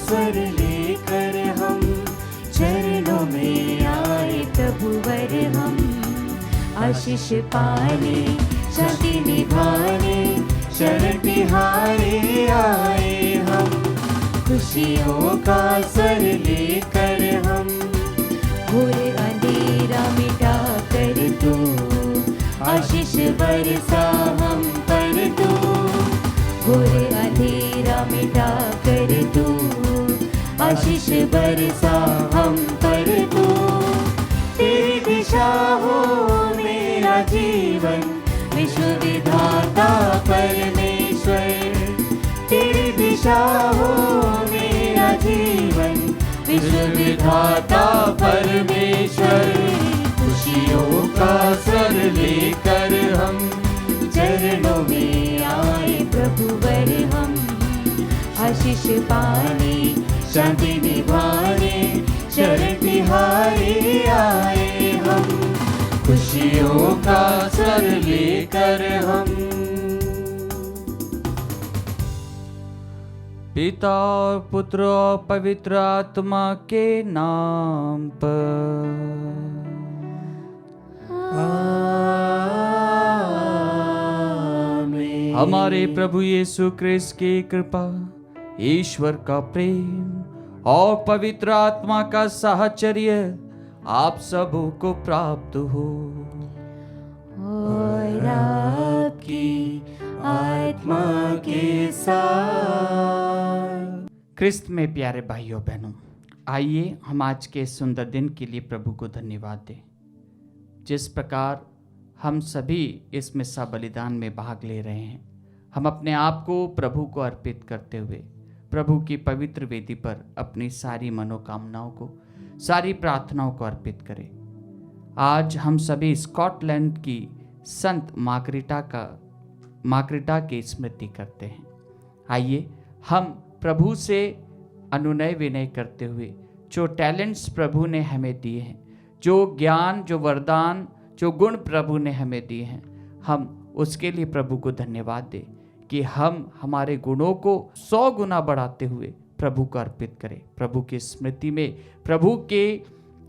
स्वर लेकर हम चरणों में आए प्रभुवर हम। आशीष पाने शांति निभाने शरण तिहारे आए हम। खुशियों का स्वर लेकर हम घोर अंधेरा मिटा कर तू आशीष बरसा हम पर तू। घोर अंधेरा मिटा कर तू आशीष बरसा हम पर तू। तेरी दिशा हो मेरा जीवन विश्व विधाता परमेश्वर। तेरी दिशा हो मेरा जीवन विश्व विधाता परमेश्वर। खुशियों का स्वर लेकर हम चरणों में आए प्रभुवर हम। आशीष पाने शांति निभाने शरण तिहारे आए हम। खुशियों का स्वर लेकर हम। पिता और पुत्र और पवित्र आत्मा के नाम पर। आमीन। हमारे प्रभु यीशु क्रिस्त की कृपा, ईश्वर का प्रेम और पवित्र आत्मा का साहचर्य आप सबों को प्राप्त हो। और आपकी आत्मा के साथ। क्रिस्त में प्यारे भाइयों बहनों, आइए हम आज के सुंदर दिन के लिए प्रभु को धन्यवाद दें। जिस प्रकार हम सभी इस मिस्सा बलिदान में भाग ले रहे हैं, हम अपने आप को प्रभु को अर्पित करते हुए प्रभु की पवित्र वेदी पर अपनी सारी मनोकामनाओं को, सारी प्रार्थनाओं को अर्पित करें। आज हम सभी स्कॉटलैंड की संत मार्गरेटा की स्मृति करते हैं। आइए हम प्रभु से अनुनय विनय करते हुए जो टैलेंट्स प्रभु ने हमें दिए हैं, जो ज्ञान, जो वरदान, जो गुण प्रभु ने हमें दिए हैं, हम उसके लिए प्रभु को धन्यवाद दें कि हम हमारे गुणों को 100 गुना बढ़ाते हुए प्रभु को अर्पित करें। प्रभु की स्मृति में, प्रभु के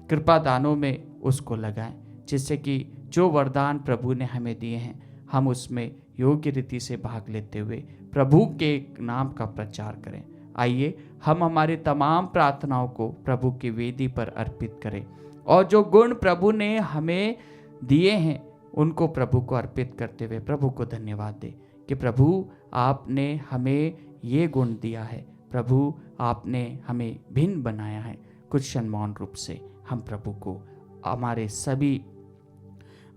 कृपा दानों में उसको लगाएं, जिससे कि जो वरदान प्रभु ने हमें दिए हैं हम उसमें योग्य रीति से भाग लेते हुए प्रभु के नाम का प्रचार करें। आइए हम हमारे तमाम प्रार्थनाओं को प्रभु की वेदी पर अर्पित करें और जो गुण प्रभु ने हमें दिए हैं उनको प्रभु को अर्पित करते हुए प्रभु को धन्यवाद दें कि प्रभु आपने हमें ये गुण दिया है, प्रभु आपने हमें भिन्न बनाया है। कुछ क्षण मौन रूप से हम प्रभु को हमारे सभी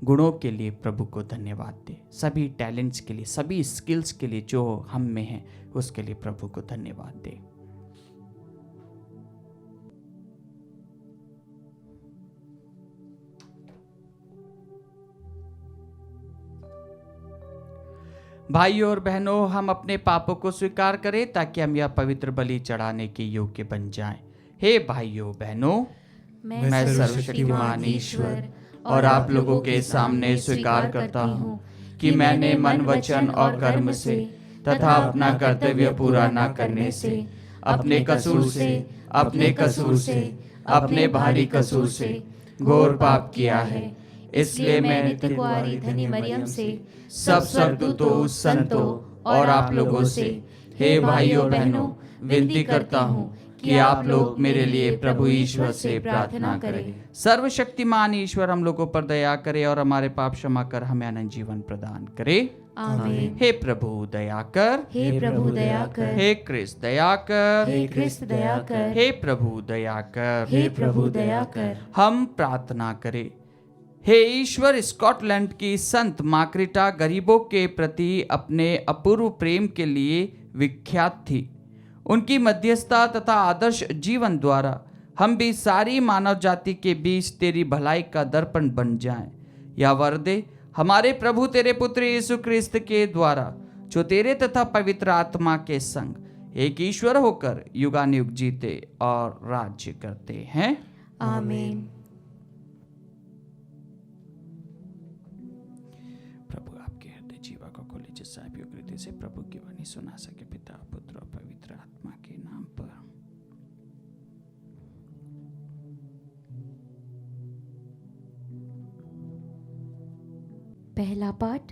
गुणों के लिए प्रभु को धन्यवाद दें, सभी टैलेंट्स के लिए, सभी स्किल्स के लिए जो हम में हैं उसके लिए प्रभु को धन्यवाद दें। भाइयों और बहनों, हम अपने पापों को स्वीकार करें ताकि हम यह पवित्र बलि चढ़ाने के योग्य बन जाएं। हे भाइयों बहनों, मैं सर्वशक्तिमान ईश्वर और आप लोगों के सामने स्वीकार करता हूँ कि मैंने मन, वचन और कर्म से तथा अपना कर्तव्य पूरा न करने से, अपने कसूर से, अपने भारी कसूर से घोर पाप किया है। इसलिए मैं नित्य कुंवारी धनी मरियम से, सब स्वर्गदूतों, संतों और आप लोगों से, हे भाइयों बहनों, विनती करता हूँ कि आप लोग मेरे लिए प्रभु ईश्वर से प्रार्थना करें। सर्वशक्तिमान ईश्वर हम लोगों पर दया करे और हमारे पाप क्षमा कर हमें अनंत जीवन प्रदान करे। आमीन। हे प्रभु दया कर, हे प्रभु दया कर, हे क्रिस्त दया कर, हे क्रिस्त दया कर, हे प्रभु दया कर, हे प्रभु दया कर। हम प्रार्थना करें। हे ईश्वर, स्कॉटलैंड की संत मार्गरेटा गरीबों के प्रति अपने अपूर्व प्रेम के लिए विख्यात थी। उनकी मध्यस्थता तथा आदर्श जीवन द्वारा हम भी सारी मानव जाति के बीच तेरी भलाई का दर्पण बन जाएं। या वर दे हमारे प्रभु तेरे पुत्र यीशु क्रिस्त के द्वारा, जो तेरे तथा पवित्र आत्मा के संग एक ईश्वर होकर युगानुयुग जीते और राज्य करते हैं। आमीन। प्रभु आपके हृदय जीवा को खोले, जिससे आप योग्य रीति से प्रभु की वाणी सुना सके। पिता, पुत्र और पवित्र आत्मा के नाम पर। पहला पाठ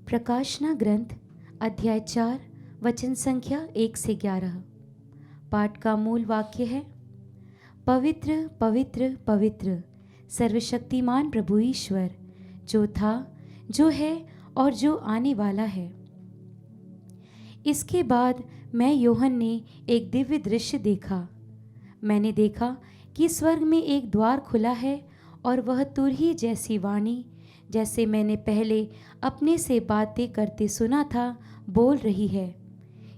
प्रकाशना ग्रंथ अध्याय 4 वचन संख्या 1 से 11। पाठ का मूल वाक्य है, पवित्र पवित्र पवित्र सर्वशक्तिमान प्रभु ईश्वर, जो था, जो है और जो आने वाला है। इसके बाद मैं यूहन्ना ने एक दिव्य दृश्य देखा। मैंने देखा कि स्वर्ग में एक द्वार खुला है और वह तुरही जैसी वाणी, जैसे मैंने पहले अपने से बातें करते सुना था, बोल रही है,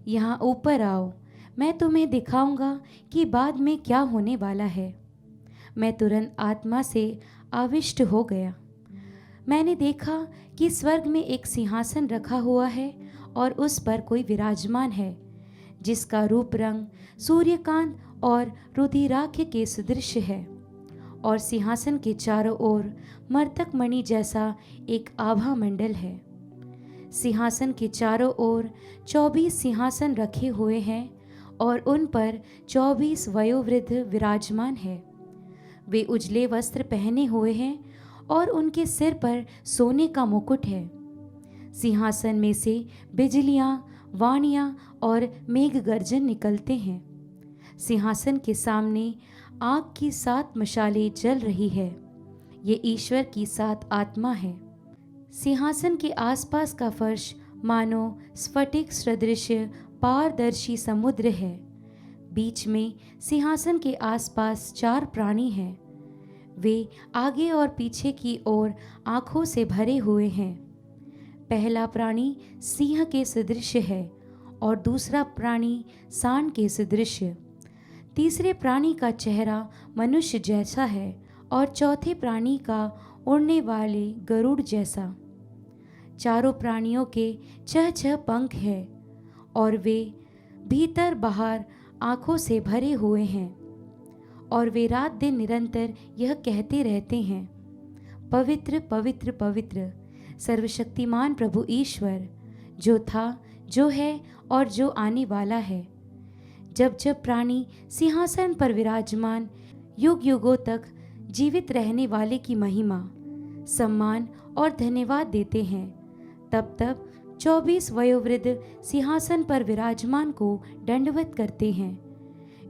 यहाँ ऊपर आओ, मैं तुम्हें दिखाऊंगा कि बाद में क्या होने वाला है। मैं तुरंत आत्मा से आविष्ट हो गया। मैंने देखा कि स्वर्ग में एक सिंहासन रखा हुआ है और उस पर कोई विराजमान है, जिसका रूप रंग सूर्यकांत और रुधिराक्ष के सदृश है, और सिंहासन के चारों ओर मरतक मणि जैसा एक आभा मंडल है। सिंहासन के चारों ओर 24 सिंहासन रखे हुए हैं और उन पर 24 वयोवृद्ध विराजमान है। वे उजले वस्त्र पहने हुए हैं और उनके सिर पर सोने का मुकुट है। सिंहासन में से बिजलियां, वाणियां और मेघ गर्जन निकलते हैं। सिंहासन के सामने आग की 7 मशालें जल रही है। ये ईश्वर की 7 आत्मा है। सिंहासन के आसपास का फर्श मानो स्फटिक सदृश पारदर्शी समुद्र है। बीच में सिंहासन के आसपास 4 प्राणी हैं। वे आगे और पीछे की ओर आँखों से भरे हुए हैं। पहला प्राणी सिंह के सदृश है और दूसरा प्राणी सांड के सदृश। तीसरे प्राणी का चेहरा मनुष्य जैसा है और चौथे प्राणी का उड़ने वाले गरुड़ जैसा। चारों प्राणियों के 6 पंख हैं और वे भीतर बाहर आँखों से भरे हुए हैं, और वे रात दिन निरंतर यह कहते रहते हैं, पवित्र पवित्र पवित्र सर्वशक्तिमान प्रभु ईश्वर, जो था, जो है और जो आने वाला है। जब जब प्राणी सिंहासन पर विराजमान युग युगों तक जीवित रहने वाले की महिमा, सम्मान और धन्यवाद देते हैं, तब तब 24 वयोवृद्ध सिंहासन पर विराजमान को दंडवत करते हैं,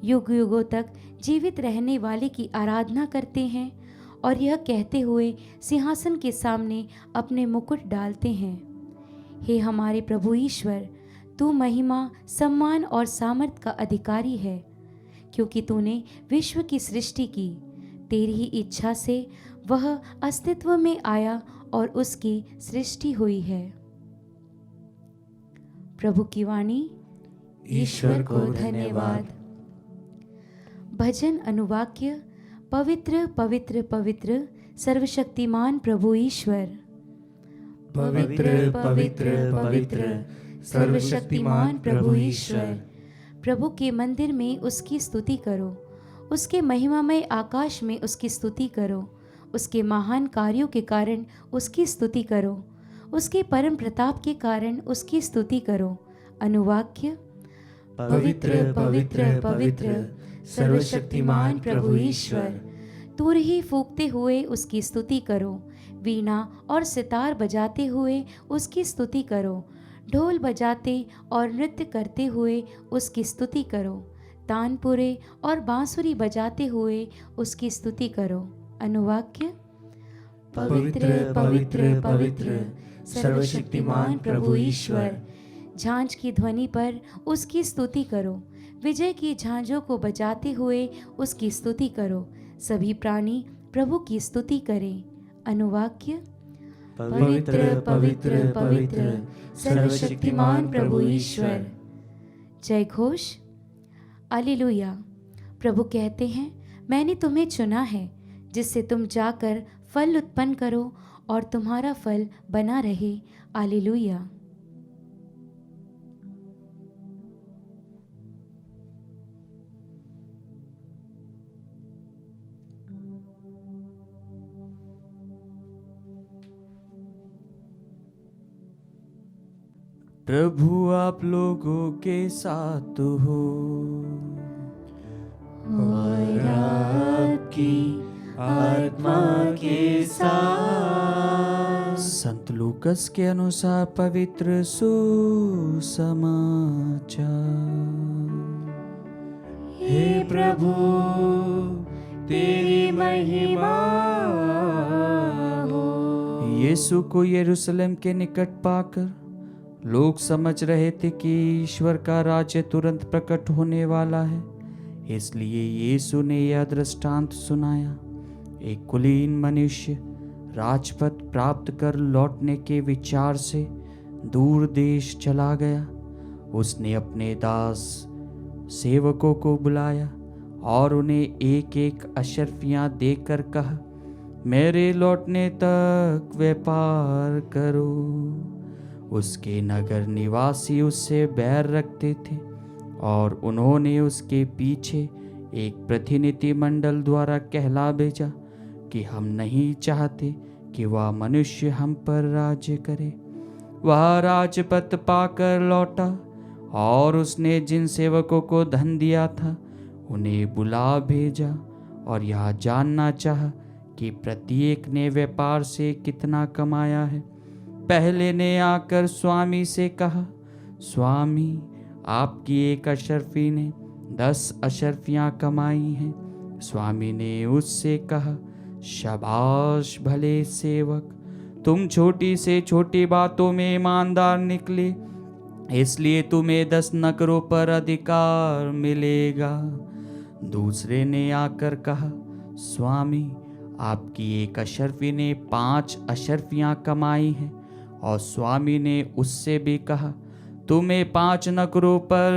युग युगों तक जीवित रहने वाले की आराधना करते हैं और यह कहते हुए सिंहासन के सामने अपने मुकुट डालते हैं, हे हमारे प्रभु ईश्वर, तू महिमा, सम्मान और सामर्थ का अधिकारी है, क्योंकि तूने विश्व की सृष्टि की। तेरी ही इच्छा से वह अस्तित्व में आया और उसकी सृष्टि हुई है। प्रभु की वाणी। ईश्वर को धन्यवाद। भजन अनुवाक्य, पवित्र पवित्र पवित्र सर्वशक्तिमान प्रभु ईश्वर। पवित्र पवित्र पवित्र सर्वशक्तिमान प्रभु ईश्वर। प्रभु के मंदिर में उसकी स्तुति करो, उसके महिमामय आकाश में उसकी स्तुति करो, उसके महान कार्यों के कारण उसकी स्तुति करो, उसके परम प्रताप के कारण उसकी स्तुति करो। अनुवाक्य, पवित्र पवित्र पवित्र सर्वशक्तिमान प्रभु ईश्वर। तुरही फूंकते हुए उसकी स्तुति करो, वीणा और सितार बजाते हुए उसकी स्तुति करो, ढोल बजाते और नृत्य करते हुए उसकी स्तुति करो, तानपुरे और बांसुरी बजाते हुए उसकी स्तुति करो। अनुवाक्य, पवित्र पवित्र पवित्र सर्वशक्तिमान प्रभु ईश्वर। झांझ की ध्वनि पर उसकी स्तुति करो, विजय की झांझों को बजाते हुए उसकी स्तुति करो, सभी प्राणी प्रभु की स्तुति करें। अनुवाक्य, पवित्र पवित्र पवित्र सर्वशक्तिमान प्रभु ईश्वर। जय घोष। हालेलुया। प्रभु कहते हैं, मैंने तुम्हें चुना है, जिससे तुम जाकर फल उत्पन्न करो और तुम्हारा फल बना रहे। हालेलुया। प्रभु आप लोगों के साथ हो और आपकी आत्मा के साथ। संत लूकस के अनुसार पवित्र सुसमाचार। हे प्रभु तेरी महिमा हो। यीशु को यरूशलेम के निकट पाकर लोग समझ रहे थे कि ईश्वर का राज्य तुरंत प्रकट होने वाला है, इसलिए यीशु ने यह दृष्टांत सुनाया। एक कुलीन मनुष्य राजपद प्राप्त कर लौटने के विचार से दूर देश चला गया। उसने अपने दास सेवकों को बुलाया और उन्हें एक एक अशर्फियाँ देकर कहा, मेरे लौटने तक व्यापार करो। उसके नगर निवासी उससे बैर रखते थे और उन्होंने उसके पीछे एक प्रतिनिधि मंडल द्वारा कहला भेजा कि हम नहीं चाहते कि वह मनुष्य हम पर राज्य करे। वह राजपद पाकर लौटा और उसने जिन सेवकों को धन दिया था उन्हें बुला भेजा और यह जानना चाहा कि प्रत्येक ने व्यापार से कितना कमाया है। पहले ने आकर स्वामी से कहा, स्वामी आपकी एक अशर्फी ने 10 अशर्फियाँ कमाई हैं। स्वामी ने उससे कहा, शाबाश भले सेवक, तुम छोटी से छोटी बातों में ईमानदार निकले, इसलिए तुम्हें 10 नगरों पर अधिकार मिलेगा। दूसरे ने आकर कहा, स्वामी आपकी एक अशर्फी ने 5 अशर्फियाँ कमाई हैं। और स्वामी ने उससे भी कहा, तुम्हें 5 नगरों पर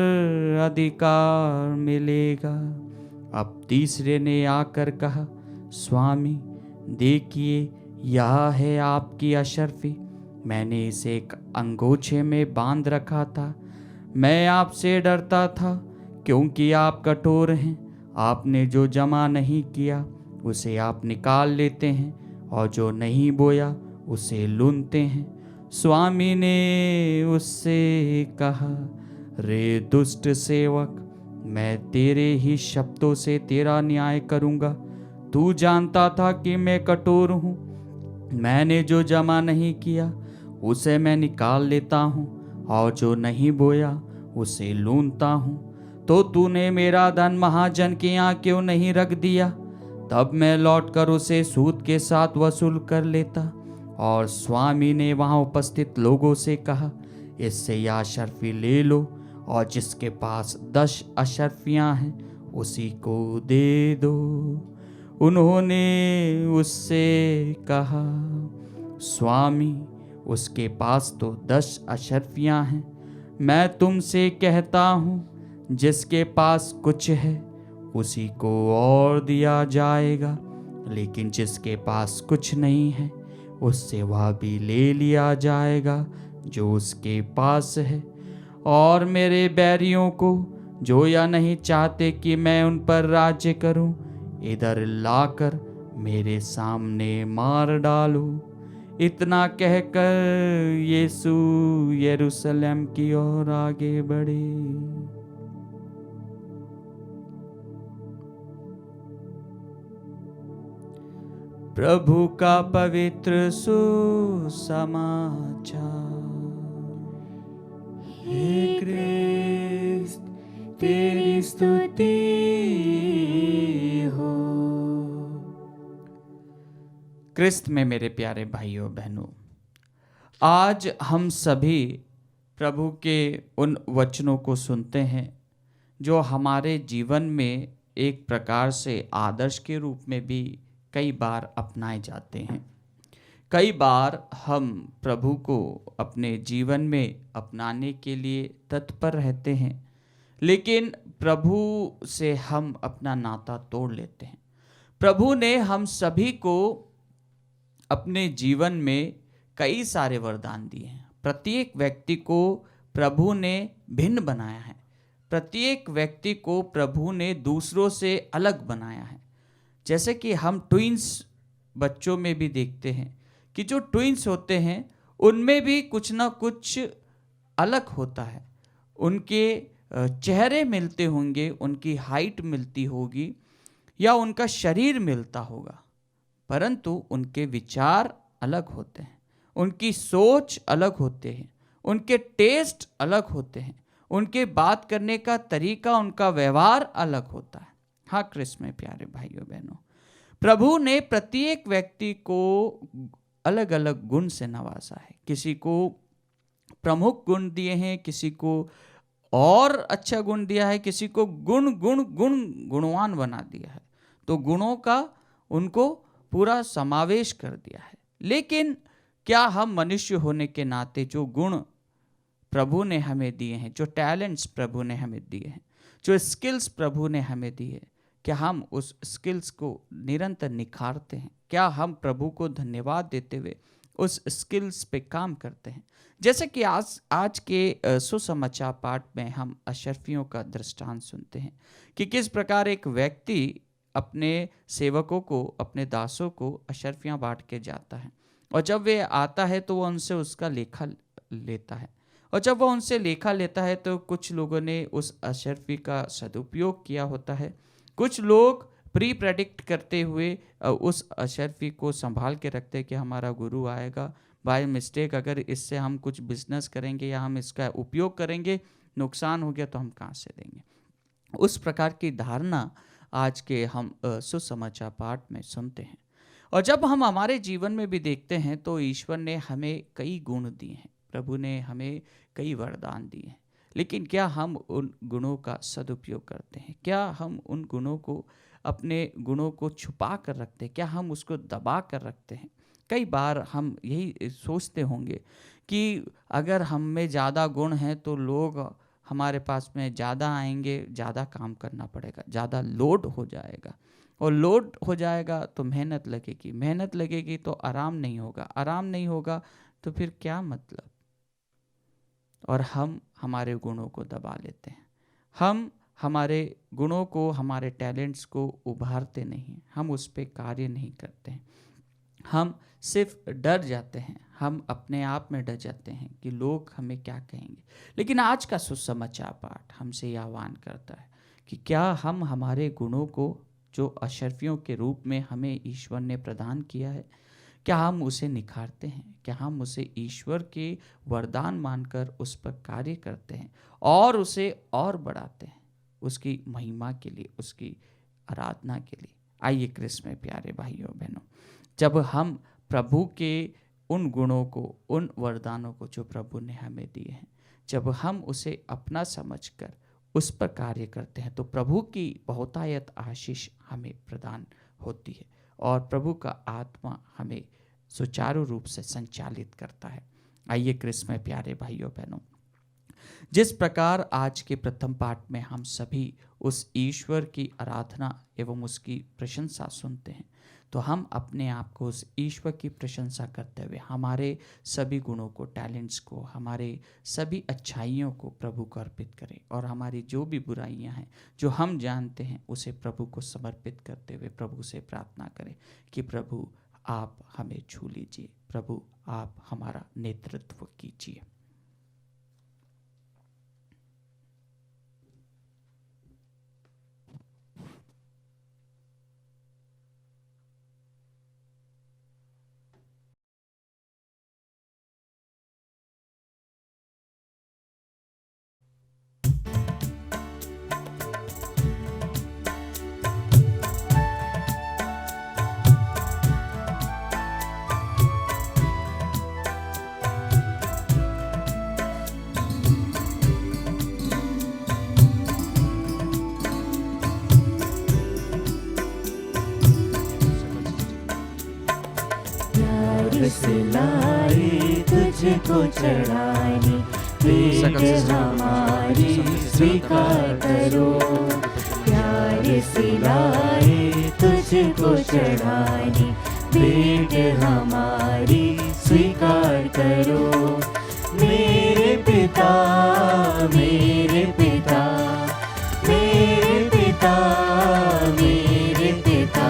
अधिकार मिलेगा। अब तीसरे ने आकर कहा, स्वामी देखिए यह है आपकी अशर्फी, मैंने इसे एक अंगोछे में बांध रखा था। मैं आपसे डरता था क्योंकि आप कठोर हैं। आपने जो जमा नहीं किया उसे आप निकाल लेते हैं और जो नहीं बोया उसे लूनते हैं। स्वामी ने उससे कहा, रे दुष्ट सेवक, मैं तेरे ही शब्दों से तेरा न्याय करूँगा। तू जानता था कि मैं कठोर हूँ, मैंने जो जमा नहीं किया उसे मैं निकाल लेता हूँ और जो नहीं बोया उसे लूनता हूँ। तो तूने मेरा धन महाजन के यहाँ क्यों नहीं रख दिया? तब मैं लौटकर उसे सूद के साथ वसूल कर लेता। और स्वामी ने वहाँ उपस्थित लोगों से कहा, इससे यह अशर्फी ले लो और जिसके पास 10 अशर्फियाँ हैं उसी को दे दो। उन्होंने उससे कहा, स्वामी उसके पास तो 10 अशर्फियाँ हैं। मैं तुमसे कहता हूँ जिसके पास कुछ है उसी को और दिया जाएगा, लेकिन जिसके पास कुछ नहीं है उससे वह भी ले लिया जाएगा जो उसके पास है। और मेरे बैरियों को जो या नहीं चाहते कि मैं उन पर राज्य करूं, इधर लाकर मेरे सामने मार डालो। इतना कहकर यीशु यरूशलेम की ओर आगे बढ़े। प्रभु का पवित्र सुसमाचार। हे क्रिस्त तेरी स्तुति हो। क्रिस्त में मेरे प्यारे भाइयों बहनों, आज हम सभी प्रभु के उन वचनों को सुनते हैं जो हमारे जीवन में एक प्रकार से आदर्श के रूप में भी कई बार अपनाए जाते हैं। कई बार हम प्रभु को अपने जीवन में अपनाने के लिए तत्पर रहते हैं, लेकिन प्रभु से हम अपना नाता तोड़ लेते हैं। प्रभु ने हम सभी को अपने जीवन में कई सारे वरदान दिए हैं। प्रत्येक व्यक्ति को प्रभु ने भिन्न बनाया है। प्रत्येक व्यक्ति को प्रभु ने दूसरों से अलग बनाया है। जैसे कि हम ट्विंस बच्चों में भी देखते हैं कि जो ट्विंस होते हैं उनमें भी कुछ ना कुछ अलग होता है। उनके चेहरे मिलते होंगे, उनकी हाइट मिलती होगी या उनका शरीर मिलता होगा, परंतु उनके विचार अलग होते हैं, उनकी सोच अलग होते हैं, उनके टेस्ट अलग होते हैं, उनके बात करने का तरीका, उनका व्यवहार अलग होता है। हाँ क्रिस्त में प्यारे भाइयों बहनों, प्रभु ने प्रत्येक व्यक्ति को अलग अलग गुण से नवाजा है। किसी को प्रमुख गुण दिए हैं, किसी को और अच्छा गुण दिया है, किसी को गुणवान बना दिया है। तो गुणों का उनको पूरा समावेश कर दिया है। लेकिन क्या हम मनुष्य होने के नाते जो गुण प्रभु ने हमें दिए हैं, जो टैलेंट्स प्रभु ने हमें दिए हैं, जो स्किल्स प्रभु ने हमें दिए हैं, क्या हम उस स्किल्स को निरंतर निखारते हैं? क्या हम प्रभु को धन्यवाद देते हुए उस स्किल्स पे काम करते हैं? जैसे कि आज के सुसमाचार पाठ में हम अशर्फियों का दृष्टांत सुनते हैं कि किस प्रकार एक व्यक्ति अपने सेवकों को, अपने दासों को अशर्फियाँ बांट के जाता है, और जब वे आता है तो वो उनसे उसका लेखा लेता है। और जब वो उनसे लेखा लेता है तो कुछ लोगों ने उस अशर्फी का सदुपयोग किया होता है। कुछ लोग प्री प्रेडिक्ट करते हुए उस अशर्फी को संभाल के रखते हैं कि हमारा गुरु आएगा, बाय मिस्टेक अगर इससे हम कुछ बिजनेस करेंगे या हम इसका उपयोग करेंगे, नुकसान हो गया तो हम कहाँ से देंगे। उस प्रकार की धारणा आज के हम सुसमाचार पाठ में सुनते हैं। और जब हम हमारे जीवन में भी देखते हैं तो ईश्वर ने हमें कई गुण दिए हैं, प्रभु ने हमें कई वरदान दिए हैं, लेकिन क्या हम उन गुणों का सदुपयोग करते हैं? क्या हम उन गुणों को, अपने गुणों को छुपा कर रखते हैं? क्या हम उसको दबा कर रखते हैं? कई बार हम यही सोचते होंगे कि अगर हम में ज़्यादा गुण हैं तो लोग हमारे पास में ज़्यादा आएंगे, ज़्यादा काम करना पड़ेगा, ज़्यादा लोड हो जाएगा, और लोड हो जाएगा तो मेहनत लगेगी, मेहनत लगेगी तो आराम नहीं होगा, आराम नहीं होगा तो फिर क्या मतलब। और हम हमारे गुणों को दबा लेते हैं, हम हमारे गुणों को, हमारे टैलेंट्स को उभारते नहीं, हम उस पर कार्य नहीं करते हैं। हम सिर्फ डर जाते हैं, हम अपने आप में डर जाते हैं कि लोग हमें क्या कहेंगे। लेकिन आज का सुसमाचार पाठ हमसे यह आह्वान करता है कि क्या हम हमारे गुणों को, जो अशर्फियों के रूप में हमें ईश्वर ने प्रदान किया है, क्या हम उसे निखारते हैं? क्या हम उसे ईश्वर के वरदान मानकर उस पर कार्य करते हैं और उसे और बढ़ाते हैं, उसकी महिमा के लिए, उसकी आराधना के लिए? आइए क्रिस्त में प्यारे भाइयों बहनों, जब हम प्रभु के उन गुणों को, उन वरदानों को जो प्रभु ने हमें दिए हैं, जब हम उसे अपना समझकर उस पर कार्य करते हैं तो प्रभु की बहुतायत आशीष हमें प्रदान होती है और प्रभु का आत्मा हमें सुचारू रूप से संचालित करता है। आइए क्रिस्त में प्यारे भाइयों बहनों, जिस प्रकार आज के प्रथम पाठ में हम सभी उस ईश्वर की आराधना एवं उसकी प्रशंसा सुनते हैं, तो हम अपने आप को उस ईश्वर की प्रशंसा करते हुए हमारे सभी गुणों को, टैलेंट्स को, हमारे सभी अच्छाइयों को प्रभु को अर्पित करें और हमारी जो भी बुराइयां हैं, जो हम जानते हैं, उसे प्रभु को समर्पित करते हुए प्रभु से प्रार्थना करें कि प्रभु आप हमें छू लीजिए, प्रभु आप हमारा नेतृत्व कीजिए। सिलाई तुझको चढ़ानी, भेंट हमारी स्वीकार करो। प्यार सिलाई तुझको चढ़ानी, भेंट हमारी स्वीकार करो। मेरे पिता, मेरे पिता, मेरे पिता, मेरे पिता,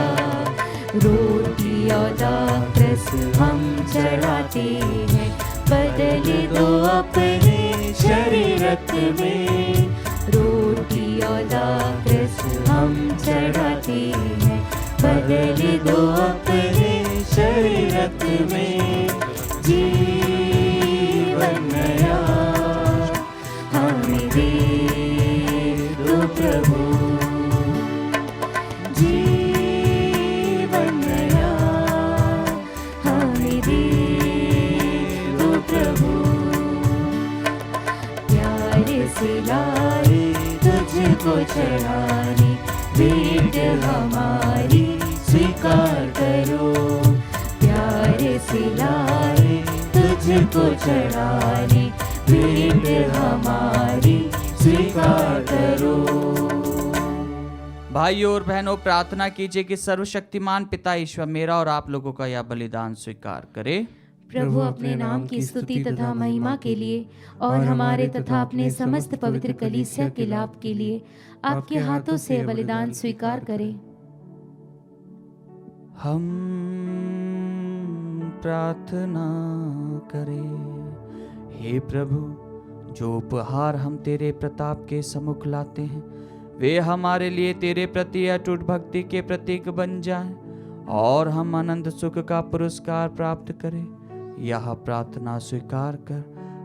रोटी और दाखरस हम चढ़ाते हैं, बदल दो अपने शरीरत में। रोटी और दाखरस हम चढ़ाते हैं, बदल दो अपने शरीरत में। जी सिलाए तुझको चढ़ाने, भेंट हमारी स्वीकार करो। प्यारे सिलाए तुझको चढ़ाने, भेंट हमारी स्वीकार करो। भाइयों और बहनों, प्रार्थना कीजिए कि सर्वशक्तिमान पिता ईश्वर मेरा और आप लोगों का यह बलिदान स्वीकार करे। प्रभु अपने नाम की स्तुति तथा महिमा के लिए और हमारे तथा अपने समस्त पवित्र कलीसिया के लाभ के लिए आपके हाथों से बलिदान स्वीकार करें। हम प्रार्थना करें। हे प्रभु, जो उपहार हम तेरे प्रताप के सम्मुख लाते हैं वे हमारे लिए तेरे प्रति अटूट भक्ति के प्रतीक बन जाएं और हम अनंत सुख का पुरस्कार प्राप्त करें। यह प्रार्थना स्वीकार कर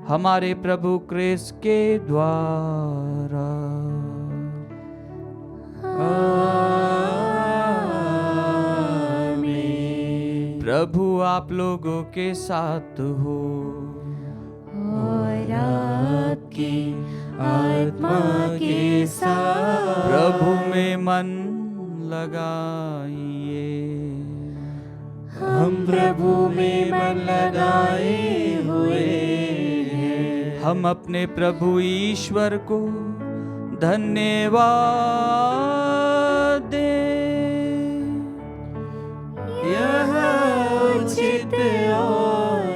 हमारे प्रभु क्रिस्त के द्वारा। आमीन। प्रभु आप लोगों के साथ हो और आपकी आत्मा के साथ। प्रभु में मन लगाइए। हम प्रभु में मन लगाए हुए हैं। हम अपने प्रभु ईश्वर को धन्यवाद दें। यह उचित और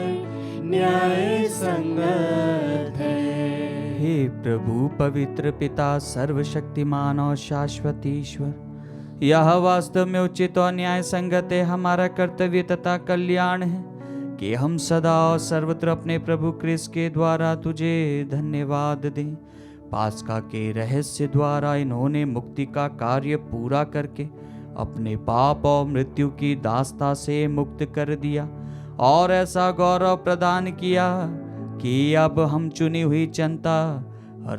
न्याय संगत है। हे प्रभु पवित्र पिता, सर्वशक्तिमान और शाश्वत ईश्वर, यह वास्तव में उचित और न्याय संगत है, हमारा कर्तव्य तथा कल्याण है कि हम सदा और सर्वत्र अपने प्रभु क्रिस्त के द्वारा तुझे धन्यवाद दें। पास्का के रहस्य द्वारा इन्होंने मुक्ति का कार्य पूरा करके अपने पाप और मृत्यु की दास्ता से मुक्त कर दिया और ऐसा गौरव प्रदान किया कि अब हम चुनी हुई जनता,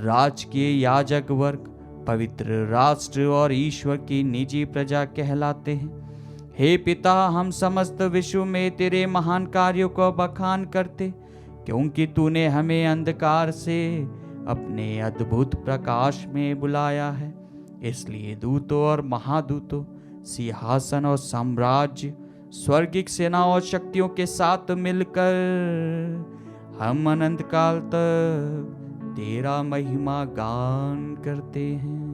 राजकीय याजक वर्ग, पवित्र राष्ट्र और ईश्वर की निजी प्रजा कहलाते हैं। हे पिता, हम समस्त विश्व में तेरे महान कार्यों को बखान करते, क्योंकि तूने हमें अंधकार से अपने अद्भुत प्रकाश में बुलाया है। इसलिए दूतों और महादूतों, सिंहासन और साम्राज्य, स्वर्गिक सेना और शक्तियों के साथ मिलकर हम अनंत काल तक तेरा महिमा गान करते हैं।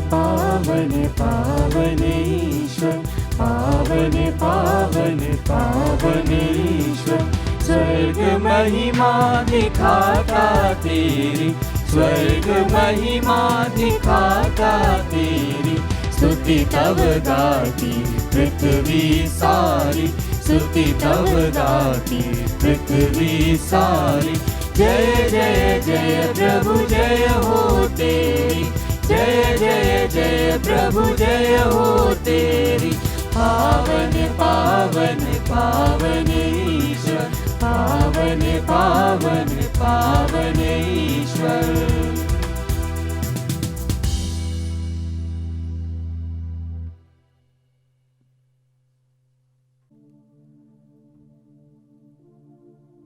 पावन पावन ईश्वर, पावन पावन पावन ईश्वर, स्वर्ग महिमा दिखाता तेरी, स्वर्ग महिमा दिखाता तेरी। स्तुति तब गाती पृथ्वी सारी, स्तुति तब गाती पृथ्वी सारी। जय जय जय प्रभु जय हो तेरी, जय जय जय प्रभु जय हो तेरी। पावन पावन पावन ईश्वर, पावन पावन पावन ईश्वर।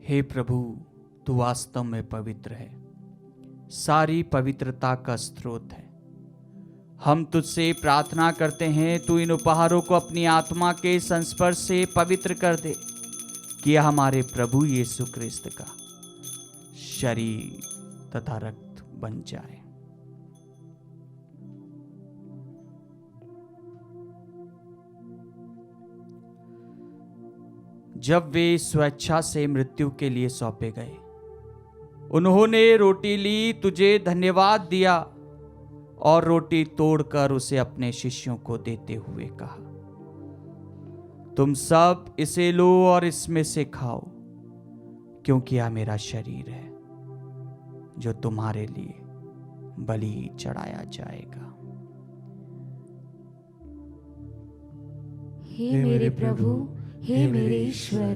हे प्रभु, तू वास्तव में पवित्र है, सारी पवित्रता का स्रोत है। हम तुझसे प्रार्थना करते हैं, तू इन उपहारों को अपनी आत्मा के संस्पर्श से पवित्र कर दे, कि यह हमारे प्रभु यीशु क्रिस्त का शरीर तथा रक्त बन जाए। जब वे स्वेच्छा से मृत्यु के लिए सौंपे गए, उन्होंने रोटी ली, तुझे धन्यवाद दिया और रोटी तोड़कर उसे अपने शिष्यों को देते हुए कहा, तुम सब इसे लो और इसमें से खाओ, क्योंकि यह मेरा शरीर है जो तुम्हारे लिए बलि चढ़ाया जाएगा। हे मेरे प्रभु, हे मेरे ईश्वर।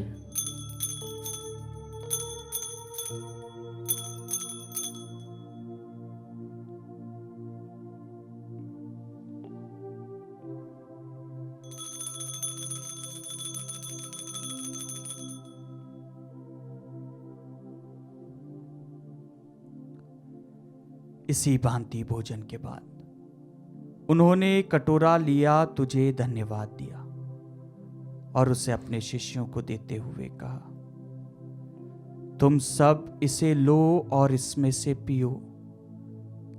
इसी भांति भोजन के बाद उन्होंने कटोरा लिया, तुझे धन्यवाद दिया और उसे अपने शिष्यों को देते हुए कहा, तुम सब इसे लो और इसमें से पियो,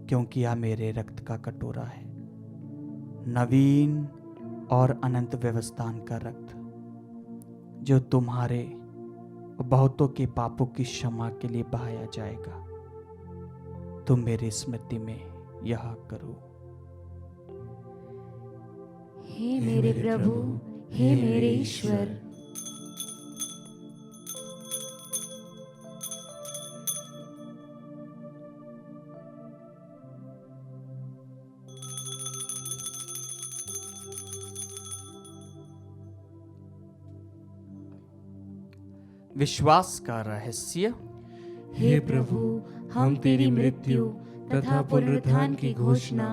क्योंकि यह मेरे रक्त का कटोरा है, नवीन और अनंत व्यवस्थान का रक्त, जो तुम्हारे और बहुतों के पापों की क्षमा के लिए बहाया जाएगा। तुम मेरी स्मृति में यह करो। हे मेरे प्रभु, हे मेरे ईश्वर। विश्वास का रहस्य। हे प्रभु, हम तेरी मृत्यु तथा पुनरुत्थान की घोषणा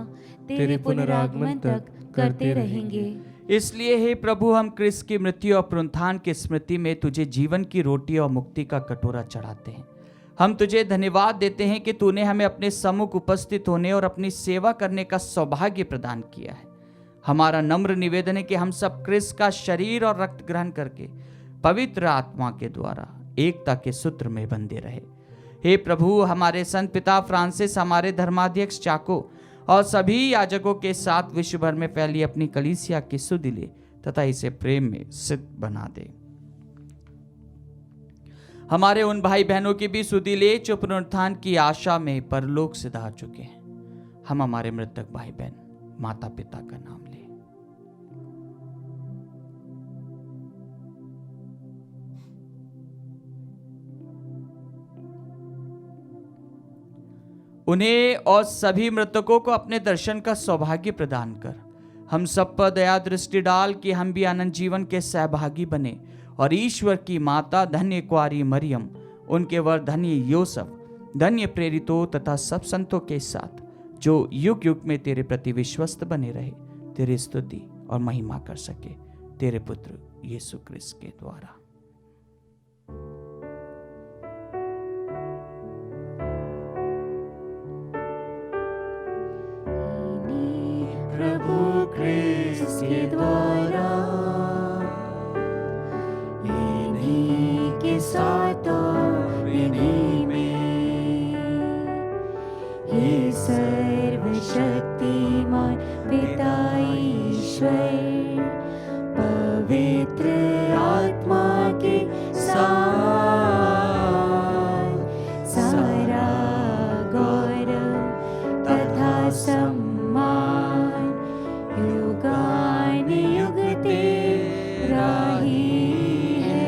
तेरे पुनरागमन तक करते रहेंगे। इसलिए हे प्रभु, हम क्रिस्त की मृत्यु और पुनरुत्थान की स्मृति में तुझे जीवन की रोटी और मुक्ति का कटोरा चढ़ाते हैं। हम तुझे धन्यवाद देते हैं कि तूने हमें अपने सम्मुख उपस्थित होने और अपनी सेवा करने का सौभाग्य प्रदान किया है। हमारा नम्र निवेदन है कि हम सब क्रिस्त का शरीर और रक्त ग्रहण करके पवित्र आत्मा के द्वारा एकता के सूत्र में बंधे रहे। हे प्रभु, हमारे संत पिता फ्रांसिस, हमारे धर्माध्यक्ष चाको और सभी याजकों के साथ विश्व भर में फैली अपनी कलीसिया की सुधि ले तथा इसे प्रेम में सिद्ध बना दे। हमारे उन भाई बहनों की भी सुधि ले जो पुनरुत्थान की आशा में परलोक से धार चुके हैं। हम हमारे मृतक भाई बहन, माता पिता का नाम ले। उन्हें और सभी मृतकों को अपने दर्शन का सौभाग्य प्रदान कर हम सब पर दया दृष्टि डाल कि हम भी अनंत जीवन के सहभागी बने और ईश्वर की माता धन्य कुआरी मरियम, उनके वर धन्य योसेफ, धन्य प्रेरितों तथा सब संतों के साथ जो युग युग में तेरे प्रति विश्वस्त बने रहे, तेरी स्तुति और महिमा कर सके, तेरे पुत्र यीशु क्रिस्त के द्वारा। प्रभु क्रिस्त के द्वारा, इन्हीं के साथ और इन्हीं में, हे सर्वशक्तिमान पिता ईश्वर, पवित्र आत्मा के साथ सारा गौरव तथा सम्मान युगान युग तेरा ही है।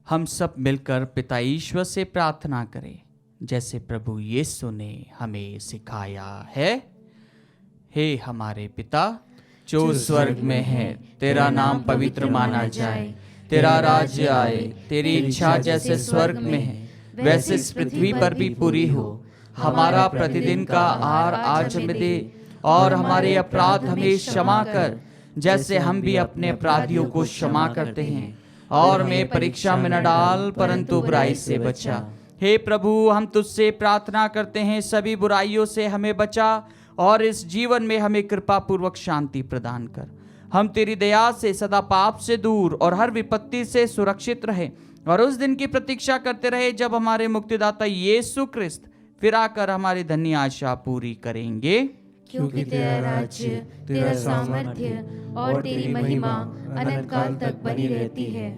हम सब मिलकर पिता ईश्वर से प्रार्थना करें, जैसे प्रभु यीशु ने हमें सिखाया है। हे हमारे पिता जो स्वर्ग में है, तेरा नाम पवित्र माना जाए, तेरा राज्य आए, तेरी इच्छा जैसे स्वर्ग में है वैसे इस पृथ्वी पर भी पूरी हो। हमारा प्रतिदिन का आहार आज हमें दे और हमारे अपराध हमें क्षमा कर, जैसे हम भी अपने अपराधियों को क्षमा करते हैं, और हमें परीक्षा में न डाल परंतु बुराई से बचा। हे प्रभु, हम तुझसे प्रार्थना करते हैं, सभी बुराइयों से हमें बचा और इस जीवन में हमें कृपा पूर्वक शांति प्रदान कर। हम तेरी दया से सदा पाप से दूर और हर विपत्ति से सुरक्षित रहे और उस दिन की प्रतीक्षा करते रहे जब हमारे मुक्तिदाता यीशु क्रिस्त फिर आकर हमारी धन्य आशा पूरी करेंगे। क्योंकि तेरा राज्य, तेरा सामर्थ्य और तेरी महिमा अनंत काल तक बनी रहती है।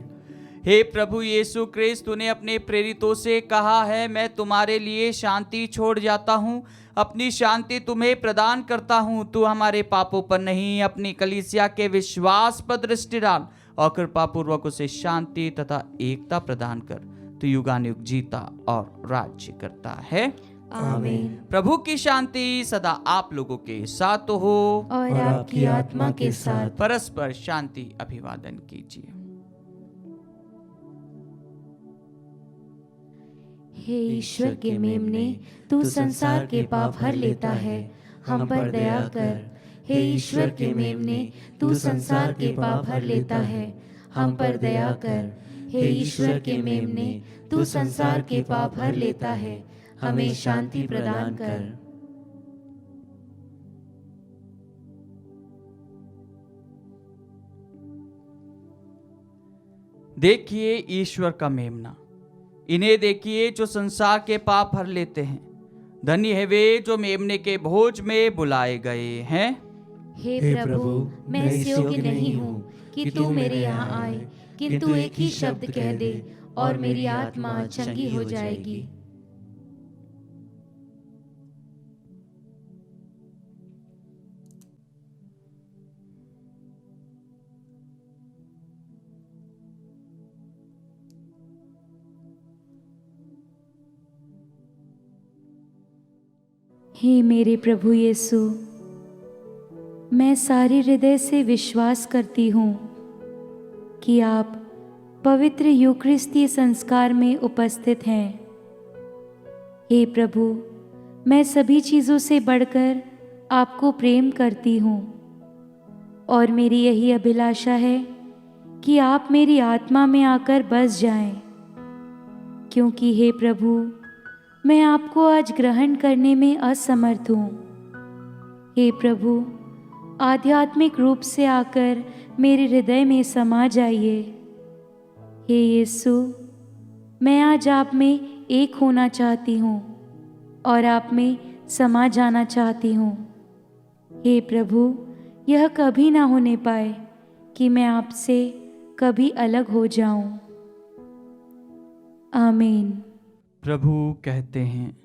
हे प्रभु यीशु क्रिस्त, तूने अपने प्रेरितों से कहा है, मैं तुम्हारे लिए शांति छोड़ जाता हूँ, अपनी शांति तुम्हें प्रदान करता हूँ। तू हमारे पापों पर नहीं, अपनी कलीसिया के विश्वास पर दृष्टि डाल और कृपा पूर्वक उसे शांति तथा एकता प्रदान कर। तू युगानुयुग जीता और राज्य करता है। आमीन। प्रभु की शांति सदा आप लोगों के साथ हो और आपकी आत्मा के साथ। परस्पर शांति अभिवादन कीजिए। हे ईश्वर के मेमने, तू संसार के पाप हर लेता है, हम पर दया कर। हे ईश्वर के मेमने, तू संसार के पाप हर लेता है, हम पर दया कर। हे ईश्वर के मेमने, तू संसार के पाप हर लेता है, हमें शांति प्रदान कर। देखिए ईश्वर का मेमना, इन्हें देखिए जो संसार के पाप हर लेते हैं। धन्य है वे जो मेमने के भोज में बुलाए गए हैं। हे प्रभु, मैं इस योग्य नहीं हूँ कि तू मेरे यहाँ आए, किंतु एक ही शब्द कह दे और मेरी आत्मा चंगी हो जाएगी। हे मेरे प्रभु यीशु, मैं सारे हृदय से विश्वास करती हूँ कि आप पवित्र यूकरिस्ती संस्कार में उपस्थित हैं। हे प्रभु, मैं सभी चीज़ों से बढ़कर आपको प्रेम करती हूँ और मेरी यही अभिलाषा है कि आप मेरी आत्मा में आकर बस जाएं, क्योंकि हे प्रभु, मैं आपको आज ग्रहण करने में असमर्थ हूँ। हे प्रभु, आध्यात्मिक रूप से आकर मेरे हृदय में समा जाइए। हे यीशु, मैं आज आप में एक होना चाहती हूँ और आप में समा जाना चाहती हूँ। हे प्रभु, यह कभी ना होने पाए कि मैं आपसे कभी अलग हो जाऊं। आमीन। प्रभु कहते हैं,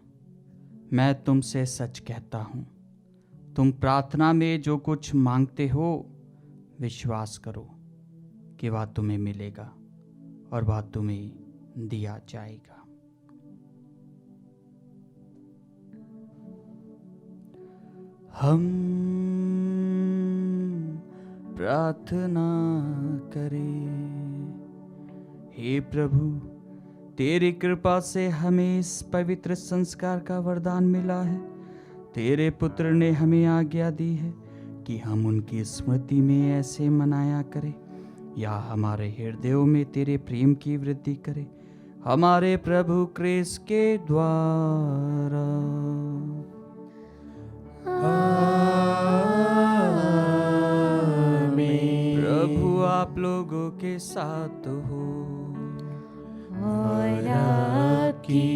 मैं तुमसे सच कहता हूँ, तुम प्रार्थना में जो कुछ मांगते हो विश्वास करो कि वह तुम्हें मिलेगा और वह तुम्हें दिया जाएगा। हम प्रार्थना करें। हे प्रभु, तेरी कृपा से हमें इस पवित्र संस्कार का वरदान मिला है। तेरे पुत्र ने हमें आज्ञा दी है कि हम उनकी स्मृति में ऐसे मनाया करें, या हमारे हृदयों में तेरे प्रेम की वृद्धि करे, हमारे प्रभु क्रिस्त के द्वारा। आमीन। प्रभु आप लोगों के साथ हो और आपकी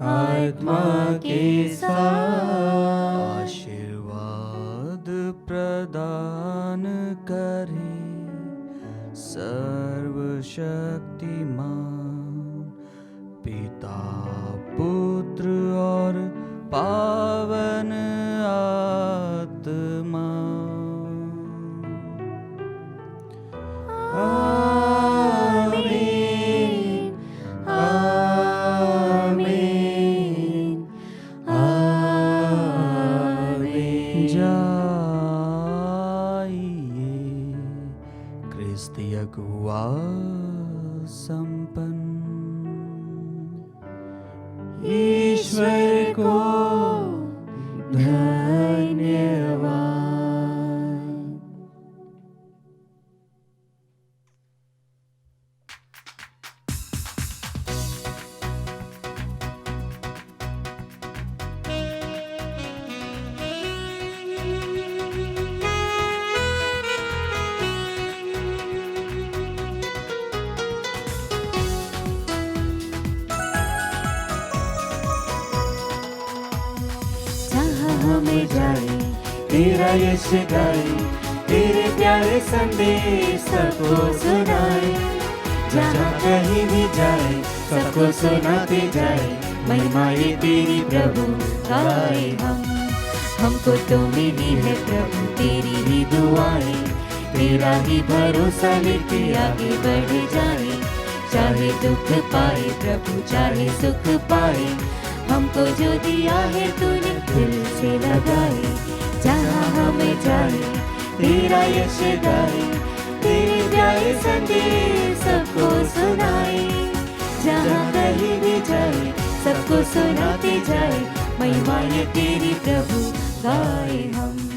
आत्मा के साथ। आशीर्वाद प्रदान करे सर्वशक्तिमान पिता, पुत्र और पावन आत्मा। आमीन। आमीन। आमीन। जाइए, क्रिस्ती अगुआ संपन्न। ईश्वर को धन्यवाद। जहाँ हमें जाए तेरा यश गाए, तेरे प्यारे संदेश सबको सुनाए, जहाँ कहीं भी जाए सबको सुनाते जाए, महिमा ये तेरी प्रभु गाए हम। हमको तो मिली है प्रभु तेरी ही दुआएं, तेरा ही भरोसा लेके आगे बढ़ जाए, चाहे दुख पाए प्रभु चाहे सुख पाए, हमको जो दिया है तूने दिल से लगाए, जहाँ हमें जाए तेरा यश गाए, तेरे प्यारे संदेश सबको सुनाए, जहाँ कहीं भी जाए सबको सुनाते जाए, महिमा ये तेरी प्रभु गाए हम।